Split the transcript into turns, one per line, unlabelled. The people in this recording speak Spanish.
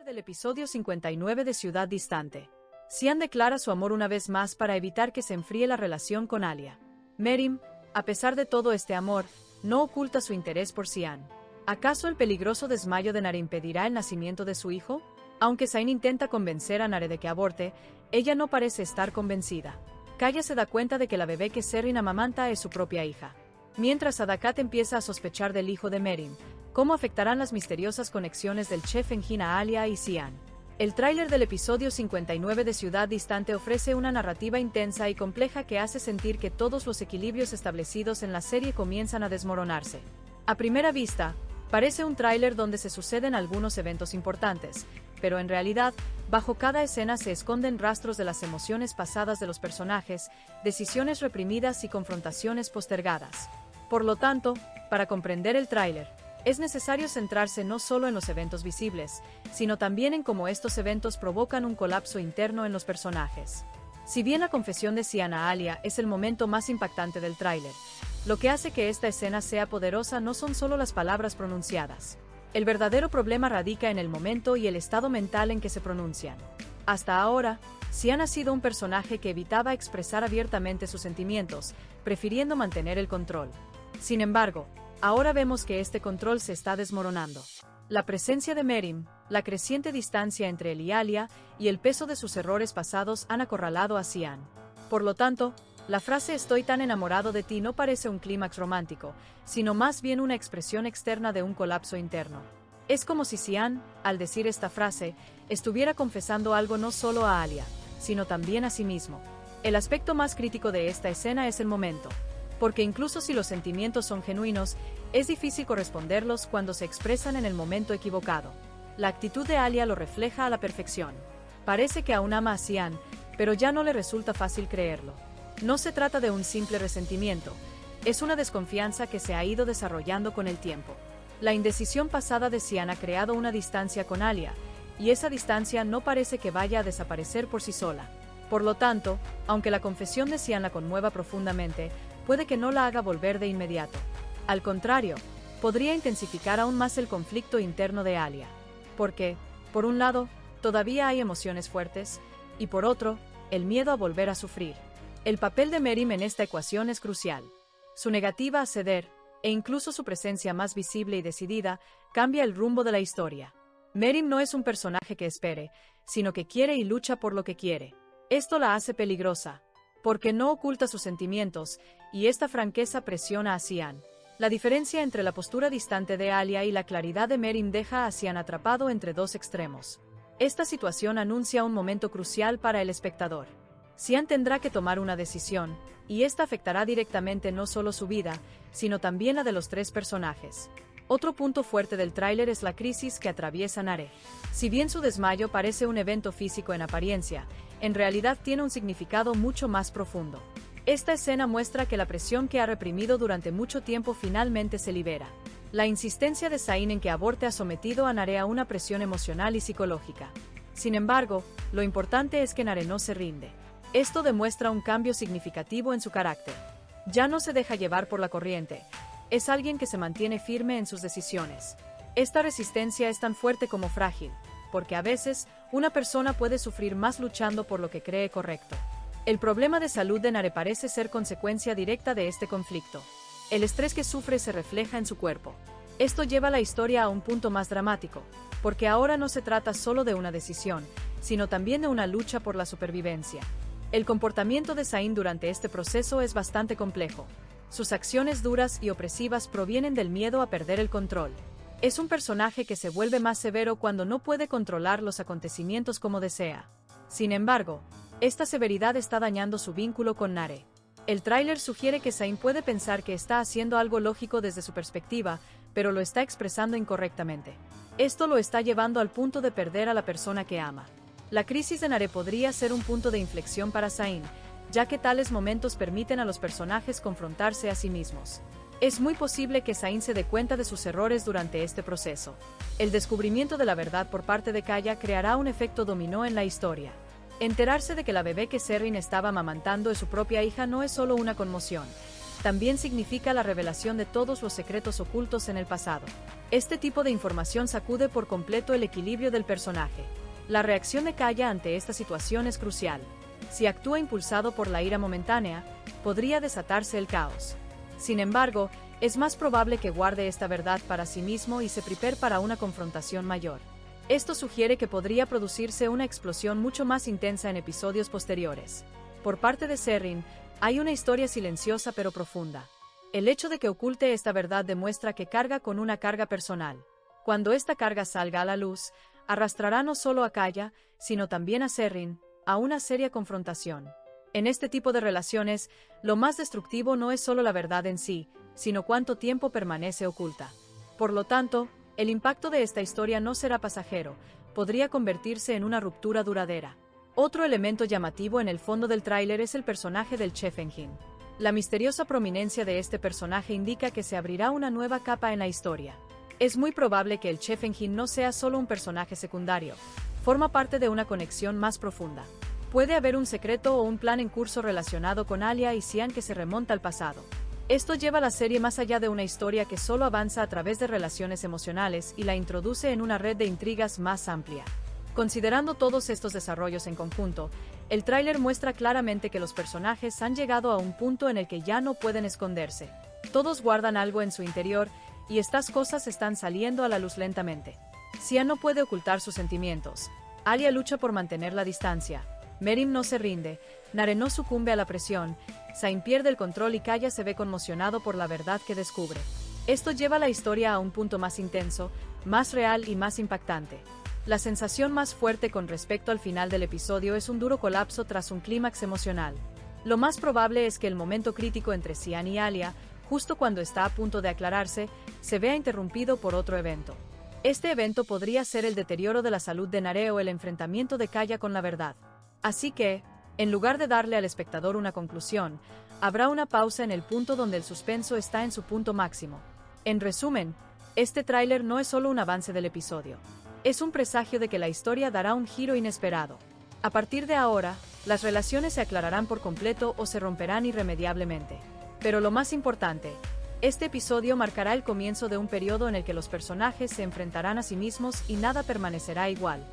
Del episodio 59 de Ciudad Distante. Sian declara su amor una vez más para evitar que se enfríe la relación con Alia. Merim, a pesar de todo este amor, no oculta su interés por Sian. ¿Acaso el peligroso desmayo de Nare impedirá el nacimiento de su hijo? Aunque Zayn intenta convencer a Nare de que aborte, ella no parece estar convencida. Kaya se da cuenta de que la bebé que Serrin amamanta es su propia hija. Mientras Adakat empieza a sospechar del hijo de Merim, ¿cómo afectarán las misteriosas conexiones del chef Engin a Alia y Sian? El tráiler del episodio 59 de Ciudad Distante ofrece una narrativa intensa y compleja que hace sentir que todos los equilibrios establecidos en la serie comienzan a desmoronarse. A primera vista, parece un tráiler donde se suceden algunos eventos importantes, pero en realidad, bajo cada escena se esconden rastros de las emociones pasadas de los personajes, decisiones reprimidas y confrontaciones postergadas. Por lo tanto, para comprender el tráiler, es necesario centrarse no solo en los eventos visibles, sino también en cómo estos eventos provocan un colapso interno en los personajes. Si bien la confesión de Sian a Alia es el momento más impactante del tráiler, lo que hace que esta escena sea poderosa no son solo las palabras pronunciadas. El verdadero problema radica en el momento y el estado mental en que se pronuncian. Hasta ahora, Sian ha sido un personaje que evitaba expresar abiertamente sus sentimientos, prefiriendo mantener el control. Sin embargo, ahora vemos que este control se está desmoronando. La presencia de Merim, la creciente distancia entre él y Alia, y el peso de sus errores pasados han acorralado a Sian. Por lo tanto, la frase "estoy tan enamorado de ti" no parece un clímax romántico, sino más bien una expresión externa de un colapso interno. Es como si Sian, al decir esta frase, estuviera confesando algo no solo a Alia, sino también a sí mismo. El aspecto más crítico de esta escena es el momento, porque incluso si los sentimientos son genuinos, es difícil corresponderlos cuando se expresan en el momento equivocado. La actitud de Alia lo refleja a la perfección. Parece que aún ama a Sian, pero ya no le resulta fácil creerlo. No se trata de un simple resentimiento, es una desconfianza que se ha ido desarrollando con el tiempo. La indecisión pasada de Sian ha creado una distancia con Alia, y esa distancia no parece que vaya a desaparecer por sí sola. Por lo tanto, aunque la confesión de Sian la conmueva profundamente, puede que no la haga volver de inmediato. Al contrario, podría intensificar aún más el conflicto interno de Alia. Porque, por un lado, todavía hay emociones fuertes, y por otro, el miedo a volver a sufrir. El papel de Merim en esta ecuación es crucial. Su negativa a ceder, e incluso su presencia más visible y decidida, cambia el rumbo de la historia. Merim no es un personaje que espere, sino que quiere y lucha por lo que quiere. Esto la hace peligrosa, porque no oculta sus sentimientos, y esta franqueza presiona a Sian. La diferencia entre la postura distante de Alia y la claridad de Merim deja a Sian atrapado entre dos extremos. Esta situación anuncia un momento crucial para el espectador. Sian tendrá que tomar una decisión, y esta afectará directamente no solo su vida, sino también la de los tres personajes. Otro punto fuerte del tráiler es la crisis que atraviesa Nare. Si bien su desmayo parece un evento físico en apariencia, en realidad tiene un significado mucho más profundo. Esta escena muestra que la presión que ha reprimido durante mucho tiempo finalmente se libera. La insistencia de Zayn en que aborte ha sometido a Nare a una presión emocional y psicológica. Sin embargo, lo importante es que Nare no se rinde. Esto demuestra un cambio significativo en su carácter. Ya no se deja llevar por la corriente. Es alguien que se mantiene firme en sus decisiones. Esta resistencia es tan fuerte como frágil, porque a veces, una persona puede sufrir más luchando por lo que cree correcto. El problema de salud de Nare parece ser consecuencia directa de este conflicto. El estrés que sufre se refleja en su cuerpo. Esto lleva la historia a un punto más dramático, porque ahora no se trata solo de una decisión, sino también de una lucha por la supervivencia. El comportamiento de Zayn durante este proceso es bastante complejo. Sus acciones duras y opresivas provienen del miedo a perder el control. Es un personaje que se vuelve más severo cuando no puede controlar los acontecimientos como desea. Sin embargo, esta severidad está dañando su vínculo con Nare. El tráiler sugiere que Zayn puede pensar que está haciendo algo lógico desde su perspectiva, pero lo está expresando incorrectamente. Esto lo está llevando al punto de perder a la persona que ama. La crisis de Nare podría ser un punto de inflexión para Zayn, ya que tales momentos permiten a los personajes confrontarse a sí mismos. Es muy posible que Zayn se dé cuenta de sus errores durante este proceso. El descubrimiento de la verdad por parte de Kaya creará un efecto dominó en la historia. Enterarse de que la bebé que Serrin estaba amamantando es su propia hija no es solo una conmoción. también significa la revelación de todos los secretos ocultos en el pasado. Este tipo de información sacude por completo el equilibrio del personaje. La reacción de Kaya ante esta situación es crucial. Si actúa impulsado por la ira momentánea, podría desatarse el caos. Sin embargo, es más probable que guarde esta verdad para sí mismo y se prepare para una confrontación mayor. Esto sugiere que podría producirse una explosión mucho más intensa en episodios posteriores. Por parte de Serrin, hay una historia silenciosa pero profunda. El hecho de que oculte esta verdad demuestra que carga con una carga personal. Cuando esta carga salga a la luz, arrastrará no solo a Kaya, sino también a Serrin, a una seria confrontación. En este tipo de relaciones, lo más destructivo no es solo la verdad en sí, sino cuánto tiempo permanece oculta. Por lo tanto, el impacto de esta historia no será pasajero, podría convertirse en una ruptura duradera. Otro elemento llamativo en el fondo del tráiler es el personaje del Chefengin. La misteriosa prominencia de este personaje indica que se abrirá una nueva capa en la historia. Es muy probable que el Chefengin no sea solo un personaje secundario, forma parte de una conexión más profunda. Puede haber un secreto o un plan en curso relacionado con Alia y Xian que se remonta al pasado. Esto lleva la serie más allá de una historia que solo avanza a través de relaciones emocionales y la introduce en una red de intrigas más amplia. Considerando todos estos desarrollos en conjunto, el tráiler muestra claramente que los personajes han llegado a un punto en el que ya no pueden esconderse. Todos guardan algo en su interior, y estas cosas están saliendo a la luz lentamente. Xian no puede ocultar sus sentimientos. Alia lucha por mantener la distancia. Merim no se rinde, Nare no sucumbe a la presión, Zayn pierde el control y Kaya se ve conmocionado por la verdad que descubre. Esto lleva la historia a un punto más intenso, más real y más impactante. La sensación más fuerte con respecto al final del episodio es un duro colapso tras un clímax emocional. Lo más probable es que el momento crítico entre Xian y Alia, justo cuando está a punto de aclararse, se vea interrumpido por otro evento. Este evento podría ser el deterioro de la salud de Nare o el enfrentamiento de Kaya con la verdad. Así que, en lugar de darle al espectador una conclusión, habrá una pausa en el punto donde el suspenso está en su punto máximo. En resumen, este tráiler no es solo un avance del episodio. Es un presagio de que la historia dará un giro inesperado. A partir de ahora, las relaciones se aclararán por completo o se romperán irremediablemente. Pero lo más importante, este episodio marcará el comienzo de un periodo en el que los personajes se enfrentarán a sí mismos y nada permanecerá igual.